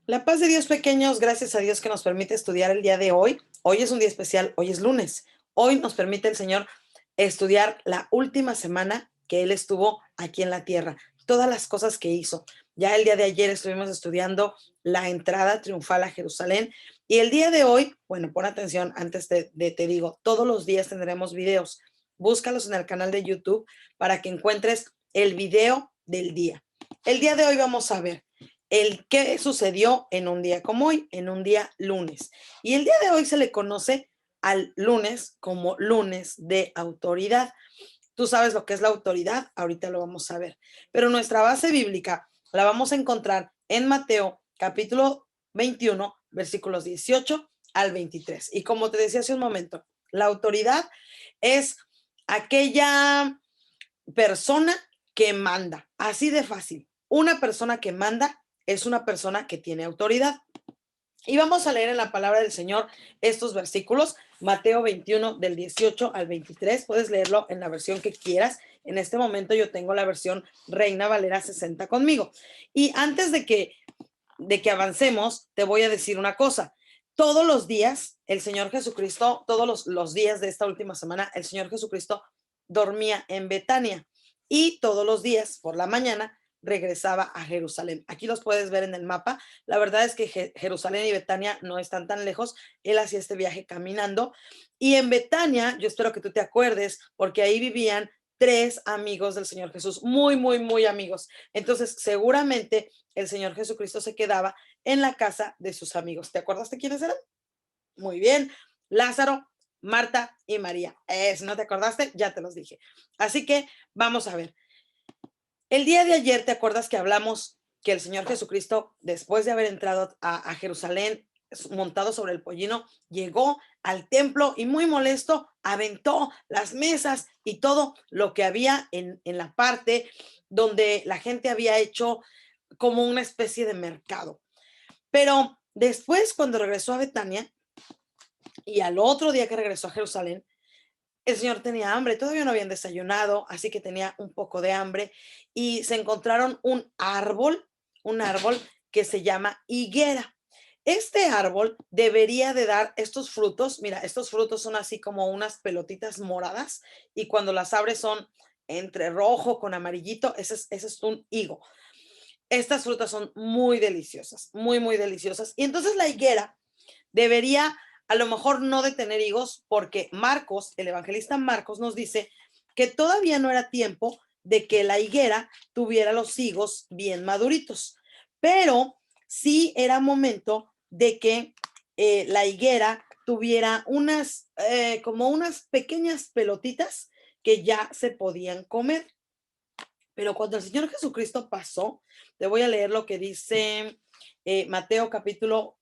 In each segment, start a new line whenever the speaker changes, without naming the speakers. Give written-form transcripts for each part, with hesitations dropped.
La paz de Dios, pequeños, gracias a Dios que nos permite estudiar el día de hoy. Hoy es un día especial, hoy es lunes. Hoy nos permite el Señor estudiar la última semana que Él estuvo aquí en la tierra, todas las cosas que hizo. Ya el día de ayer estuvimos estudiando la entrada triunfal a Jerusalén y el día de hoy, bueno, pon atención, antes te digo, todos los días tendremos videos. Búscalos en el canal de YouTube para que encuentres el video del día. El día de hoy vamos a ver el qué sucedió en un día como hoy, en un día lunes. Y el día de hoy se le conoce al lunes como lunes de autoridad. Tú sabes lo que es la autoridad, ahorita lo vamos a ver. Pero nuestra base bíblica la vamos a encontrar en Mateo capítulo 21, versículos 18 al 23. Y como te decía hace un momento, la autoridad es aquella persona que manda, así de fácil. Una persona que manda es una persona que tiene autoridad. Y vamos a leer en la palabra del Señor estos versículos, Mateo 21 del 18 al 23. Puedes leerlo en la versión que quieras. En este momento yo tengo la versión Reina Valera 60 conmigo. Y antes de que avancemos, te voy a decir una cosa. Todos los días, el Señor Jesucristo, todos los días de esta última semana, el Señor Jesucristo dormía en Betania y todos los días por la mañana regresaba a Jerusalén. Aquí los puedes ver en el mapa. La verdad es que Jerusalén y Betania no están tan lejos. Él hacía este viaje caminando. Y en Betania, yo espero que tú te acuerdes, porque ahí vivían tres amigos del Señor Jesús, muy, muy, muy amigos. Entonces, seguramente el Señor Jesucristo se quedaba en la casa de sus amigos. ¿Te acuerdas de quiénes eran? Muy bien. Lázaro, Marta y María. Si no te acordaste, ya te los dije. Así que vamos a ver. El día de ayer, ¿te acuerdas que hablamos que el Señor Jesucristo, después de haber entrado a Jerusalén, montado sobre el pollino, llegó al templo y muy molesto aventó las mesas y todo lo que había en la parte donde la gente había hecho como una especie de mercado? Pero después, cuando regresó a Betania y al otro día que regresó a Jerusalén, el Señor tenía hambre, todavía no habían desayunado, así que tenía un poco de hambre y se encontraron un árbol que se llama higuera. Este árbol debería de dar estos frutos. Mira, estos frutos son así como unas pelotitas moradas y cuando las abres son entre rojo con amarillito. Ese es un higo. Estas frutas son muy deliciosas, muy, muy deliciosas. Y entonces la higuera debería a lo mejor no de tener higos, porque Marcos, el evangelista Marcos, nos dice que todavía no era tiempo de que la higuera tuviera los higos bien maduritos, pero sí era momento de que la higuera tuviera como unas pequeñas pelotitas que ya se podían comer. Pero cuando el Señor Jesucristo pasó, te voy a leer lo que dice Mateo capítulo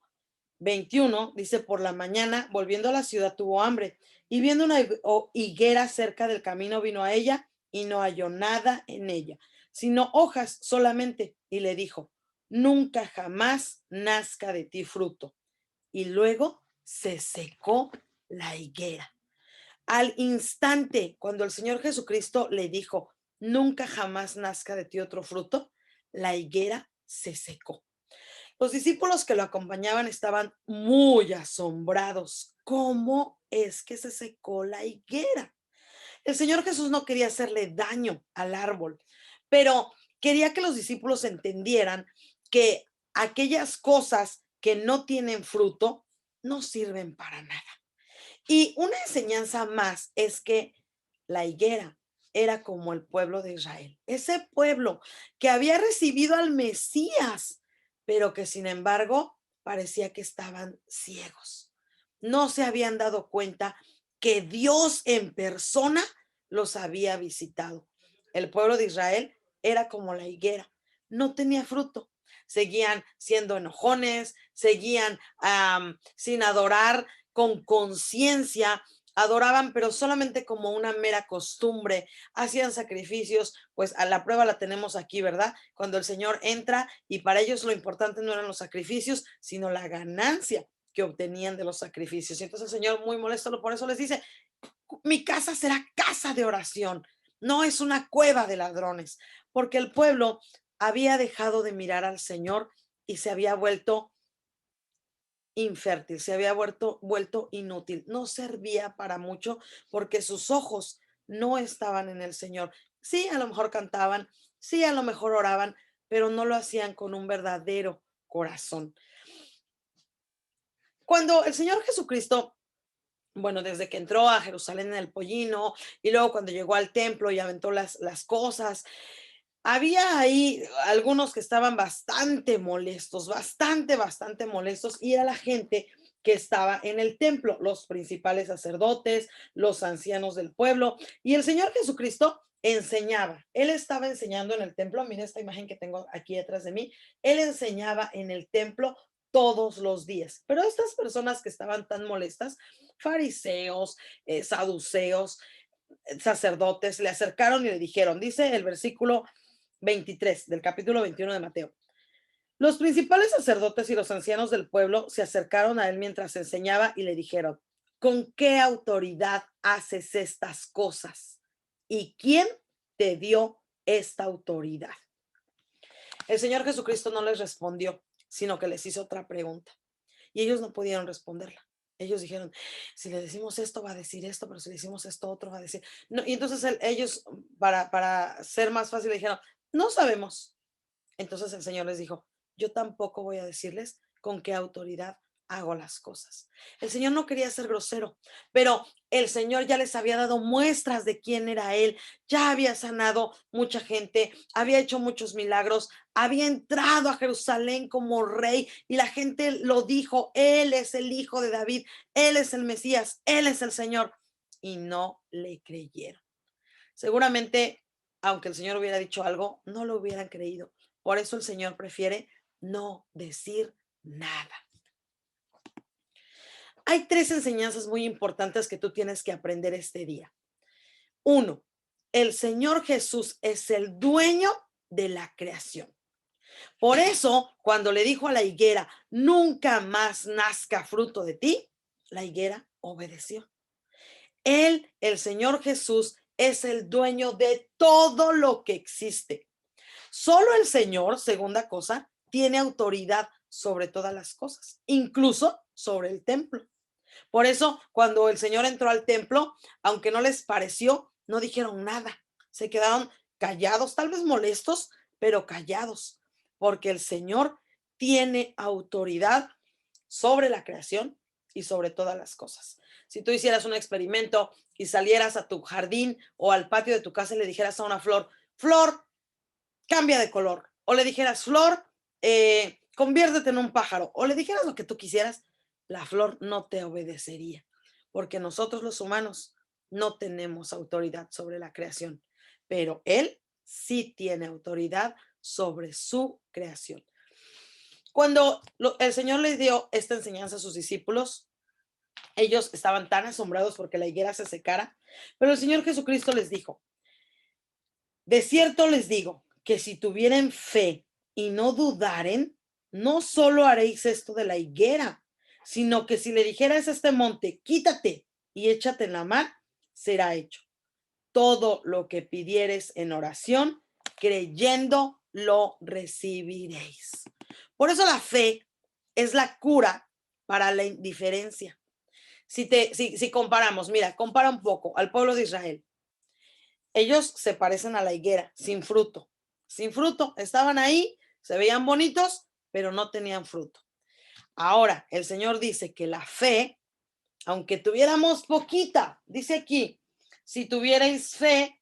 21, dice: por la mañana, volviendo a la ciudad, tuvo hambre y viendo una higuera cerca del camino, vino a ella y no halló nada en ella, sino hojas solamente. Y le dijo: nunca jamás nazca de ti fruto. Y luego se secó la higuera. Al instante, cuando el Señor Jesucristo le dijo: nunca jamás nazca de ti otro fruto, la higuera se secó. Los discípulos que lo acompañaban estaban muy asombrados. ¿Cómo es que se secó la higuera? El Señor Jesús no quería hacerle daño al árbol, pero quería que los discípulos entendieran que aquellas cosas que no tienen fruto no sirven para nada. Y una enseñanza más es que la higuera era como el pueblo de Israel, ese pueblo que había recibido al Mesías, pero que sin embargo parecía que estaban ciegos. No se habían dado cuenta que Dios en persona los había visitado. El pueblo de Israel era como la higuera, no tenía fruto. Seguían siendo enojones, seguían sin adorar con conciencia, adoraban, pero solamente como una mera costumbre, hacían sacrificios. Pues a la prueba la tenemos aquí, ¿verdad? Cuando el Señor entra y para ellos lo importante no eran los sacrificios, sino la ganancia que obtenían de los sacrificios. Y entonces el Señor, muy molesto, por eso les dice: mi casa será casa de oración, no es una cueva de ladrones, porque el pueblo había dejado de mirar al Señor y se había vuelto infértil, se había vuelto inútil, no servía para mucho porque sus ojos no estaban en el Señor. Sí, a lo mejor cantaban, sí, a lo mejor oraban, pero no lo hacían con un verdadero corazón. Cuando el Señor Jesucristo, bueno, desde que entró a Jerusalén en el pollino y luego cuando llegó al templo y aventó las cosas, había ahí algunos que estaban bastante molestos, bastante molestos, y era la gente que estaba en el templo, los principales sacerdotes, los ancianos del pueblo, y el Señor Jesucristo enseñaba. Él estaba enseñando en el templo. Mira esta imagen que tengo aquí detrás de mí. Él enseñaba en el templo todos los días. Pero estas personas que estaban tan molestas, fariseos, saduceos, sacerdotes, le acercaron y le dijeron, dice el versículo 23 del capítulo 21 de Mateo. Los principales sacerdotes y los ancianos del pueblo se acercaron a él mientras enseñaba y le dijeron, ¿con qué autoridad haces estas cosas? ¿Y quién te dio esta autoridad? El Señor Jesucristo no les respondió, sino que les hizo otra pregunta y ellos no pudieron responderla. Ellos dijeron, si le decimos esto, va a decir esto, pero si le decimos esto, otro va a decir. No, y entonces ellos, para ser más fácil, le dijeron, no sabemos. Entonces el Señor les dijo, yo tampoco voy a decirles con qué autoridad hago las cosas. El Señor no quería ser grosero, pero el Señor ya les había dado muestras de quién era Él, ya había sanado mucha gente, había hecho muchos milagros, había entrado a Jerusalén como rey y la gente lo dijo, Él es el Hijo de David, Él es el Mesías, Él es el Señor, y no le creyeron. Seguramente, aunque el Señor hubiera dicho algo, no lo hubieran creído. Por eso el Señor prefiere no decir nada. Hay tres enseñanzas muy importantes que tú tienes que aprender este día. Uno, el Señor Jesús es el dueño de la creación. Por eso, cuando le dijo a la higuera, nunca más nazca fruto de ti, la higuera obedeció. Él, el Señor Jesús, es el dueño de todo lo que existe. Solo el Señor, segunda cosa, tiene autoridad sobre todas las cosas, incluso sobre el templo. Por eso, cuando el Señor entró al templo, aunque no les pareció, no dijeron nada. Se quedaron callados, tal vez molestos, pero callados, porque el Señor tiene autoridad sobre la creación y sobre todas las cosas. Si tú hicieras un experimento y salieras a tu jardín o al patio de tu casa y le dijeras a una flor, flor, cambia de color, o le dijeras, flor, conviértete en un pájaro, o le dijeras lo que tú quisieras, la flor no te obedecería, porque nosotros los humanos no tenemos autoridad sobre la creación, pero él sí tiene autoridad sobre su creación. Cuando el Señor les dio esta enseñanza a sus discípulos, ellos estaban tan asombrados porque la higuera se secara, pero el Señor Jesucristo les dijo, de cierto les digo que si tuvieren fe y no dudaren, no solo haréis esto de la higuera, sino que si le dijeras a este monte, quítate y échate en la mar, será hecho. Todo lo que pidieres en oración, creyendo, lo recibiréis. Por eso la fe es la cura para la indiferencia. Si comparamos, mira, compara un poco al pueblo de Israel. Ellos se parecen a la higuera, sin fruto, estaban ahí, se veían bonitos, pero no tenían fruto. Ahora, el Señor dice que la fe, aunque tuviéramos poquita, dice aquí, si tuvierais fe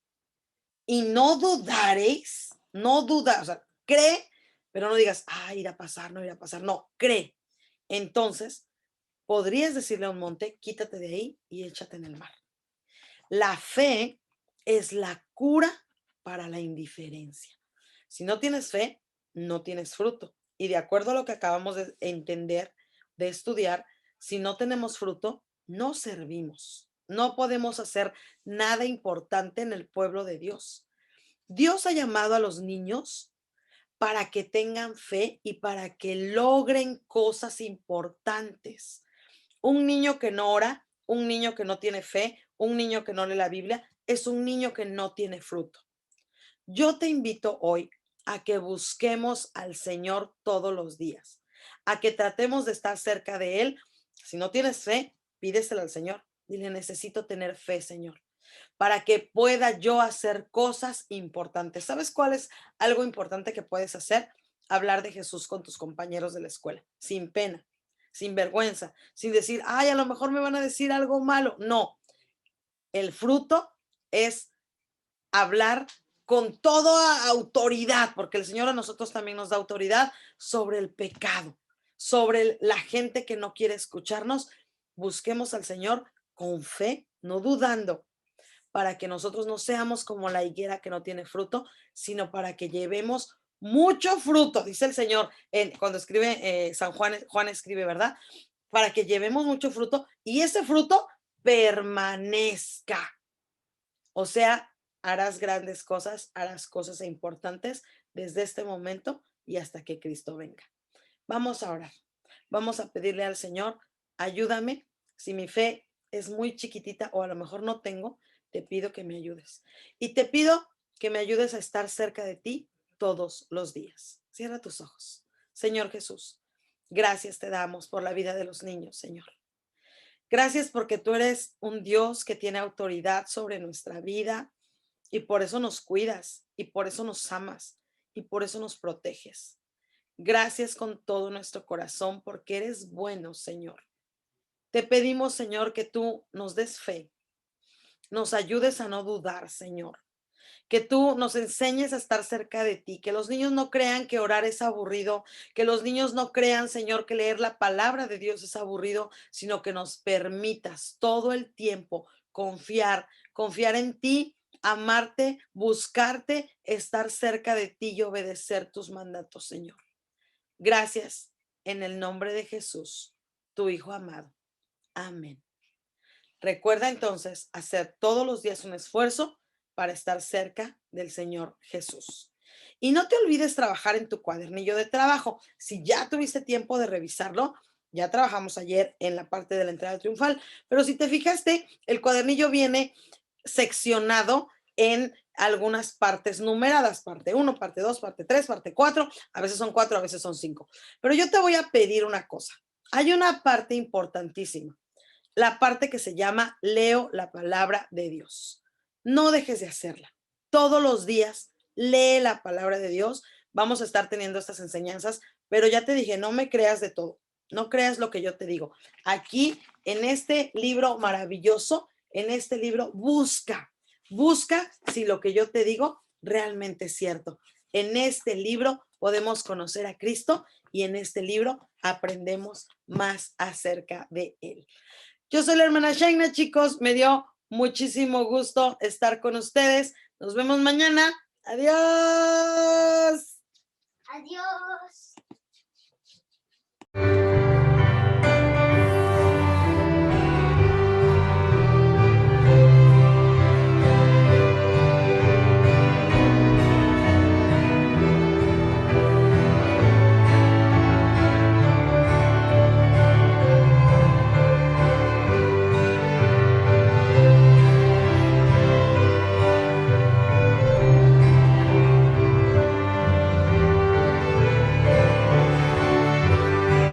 y no dudaréis, no dudas, o sea, cree, pero no digas, irá a pasar, no irá a pasar, no, cree. Entonces, podrías decirle a un monte, quítate de ahí y échate en el mar. La fe es la cura para la indiferencia. Si no tienes fe, no tienes fruto. Y de acuerdo a lo que acabamos de entender, de estudiar, si no tenemos fruto, no servimos. No podemos hacer nada importante en el pueblo de Dios. Dios ha llamado a los niños para que tengan fe y para que logren cosas importantes. Un niño que no ora, un niño que no tiene fe, un niño que no lee la Biblia, es un niño que no tiene fruto. Yo te invito hoy a que busquemos al Señor todos los días, a que tratemos de estar cerca de Él. Si no tienes fe, pídesela al Señor. Dile, necesito tener fe, Señor, para que pueda yo hacer cosas importantes. ¿Sabes cuál es algo importante que puedes hacer? Hablar de Jesús con tus compañeros de la escuela, sin pena, sin vergüenza, sin decir, ay, a lo mejor me van a decir algo malo. No, el fruto es hablar con toda autoridad, porque el Señor a nosotros también nos da autoridad sobre el pecado, sobre la gente que no quiere escucharnos. Busquemos al Señor con fe, no dudando, para que nosotros no seamos como la higuera que no tiene fruto, sino para que llevemos mucho fruto, dice el Señor cuando escribe San Juan, Juan escribe, ¿verdad? Para que llevemos mucho fruto y ese fruto permanezca. O sea, harás grandes cosas, harás cosas importantes desde este momento y hasta que Cristo venga. Vamos a orar. Vamos a pedirle al Señor, ayúdame. Si mi fe es muy chiquitita o a lo mejor no tengo, te pido que me ayudes. Y te pido que me ayudes a estar cerca de ti todos los días. Cierra tus ojos. Señor Jesús, gracias te damos por la vida de los niños, Señor. Gracias porque tú eres un Dios que tiene autoridad sobre nuestra vida y por eso nos cuidas y por eso nos amas y por eso nos proteges. Gracias con todo nuestro corazón porque eres bueno, Señor. Te pedimos, Señor, que tú nos des fe, nos ayudes a no dudar, Señor, que tú nos enseñes a estar cerca de ti, que los niños no crean que orar es aburrido, que los niños no crean, Señor, que leer la palabra de Dios es aburrido, sino que nos permitas todo el tiempo confiar en ti, amarte, buscarte, estar cerca de ti y obedecer tus mandatos, Señor. Gracias en el nombre de Jesús, tu Hijo amado. Amén. Recuerda entonces hacer todos los días un esfuerzo para estar cerca del Señor Jesús. Y no te olvides trabajar en tu cuadernillo de trabajo. Si ya tuviste tiempo de revisarlo, ya trabajamos ayer en la parte de la entrada triunfal, pero si te fijaste, el cuadernillo viene seccionado en algunas partes numeradas, parte 1, parte 2, parte 3, parte 4, a veces son 4, a veces son 5. Pero yo te voy a pedir una cosa. Hay una parte importantísima, la parte que se llama leo la palabra de Dios. No dejes de hacerla. Todos los días lee la palabra de Dios. Vamos a estar teniendo estas enseñanzas, pero ya te dije, no me creas de todo. No creas lo que yo te digo. Aquí, en este libro maravilloso, en este libro, busca si lo que yo te digo realmente es cierto. En este libro podemos conocer a Cristo y en este libro aprendemos más acerca de Él. Yo soy la hermana Shaina, chicos. Me dio muchísimo gusto estar con ustedes. Nos vemos mañana. Adiós.
Adiós.